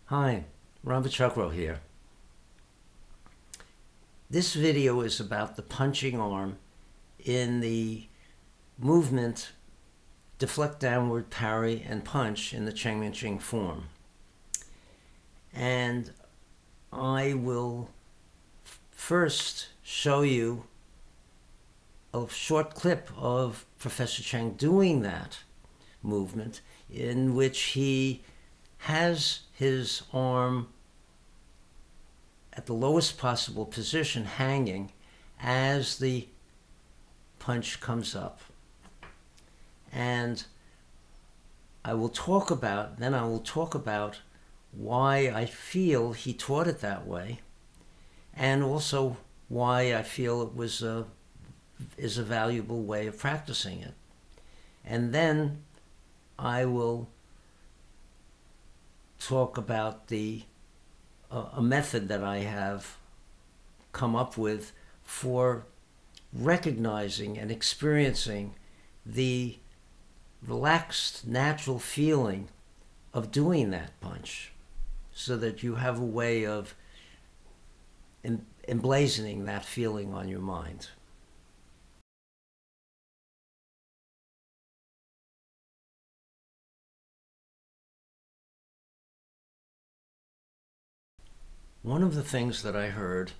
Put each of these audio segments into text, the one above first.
Hi, Robert Chuckrow here. This video is about the punching arm in the movement Deflect Downward, Parry, and Punch in the Cheng Man-ch'ing form. And I will first show you a short clip of Professor Cheng doing that movement, in which he has his arm at the lowest possible position hanging as the punch comes up. And I will talk about why I feel he taught it that way, and also why I feel it is a valuable way of practicing it. And then I will talk about a method that I have come up with for recognizing and experiencing the relaxed, natural feeling of doing that punch, so that you have a way of emblazoning that feeling on your mind. One of the things that I heard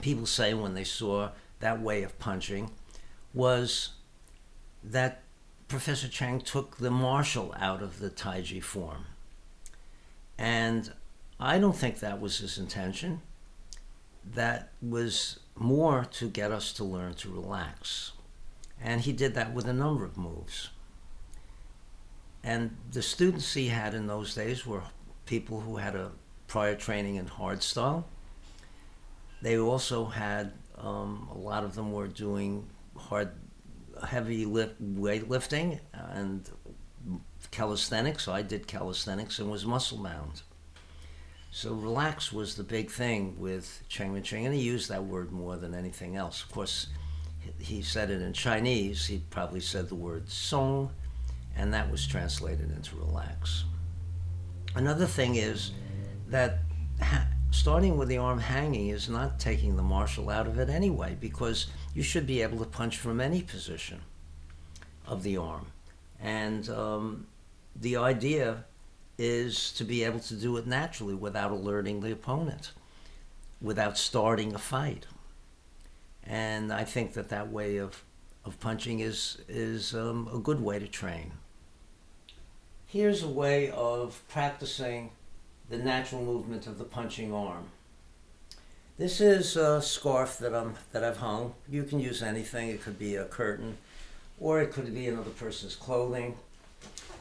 people say when they saw that way of punching was that Professor Cheng took the martial out of the Taiji form. And I don't think that was his intention. That was more to get us to learn to relax. And he did that with a number of moves. And the students he had in those days were people who had a prior training in hardstyle. They also had, a lot of them were doing heavy weightlifting and calisthenics. I did calisthenics and was muscle bound. So relax was the big thing with Cheng Man-ch'ing, and he used that word more than anything else. Of course, he said it in Chinese. He probably said the word song, and that was translated into relax. Another thing is that starting with the arm hanging is not taking the martial out of it anyway, because you should be able to punch from any position of the arm. And the idea is to be able to do it naturally without alerting the opponent, without starting a fight. And I think that way of punching is a good way to train. Here's a way of practicing the natural movement of the punching arm. This is a scarf that I've hung. You can use anything. It could be a curtain, or it could be another person's clothing.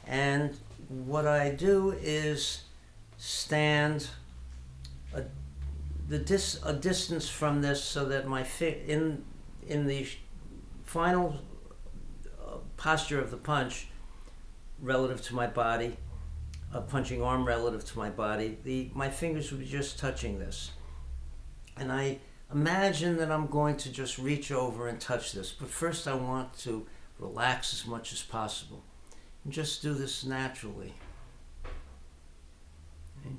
And what I do is stand a distance from this, so that my in the final posture of the punch relative to my body, a punching arm relative to my body, my fingers would be just touching this. And I imagine that I'm going to just reach over and touch this. But first I want to relax as much as possible. And just do this naturally. Okay.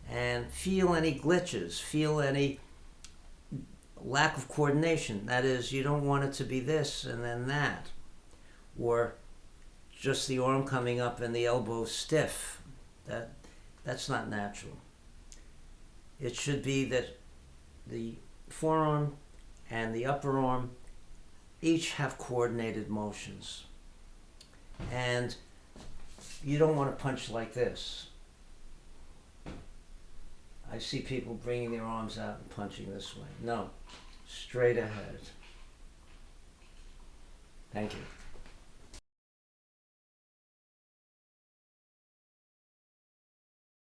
And feel any glitches, feel any lack of coordination. That is, you don't want it to be this and then that. Or just the arm coming up and the elbow stiff. That's not natural. It should be that the forearm and the upper arm each have coordinated motions. And you don't want to punch like this. I see people bringing their arms out and punching this way. No, straight ahead.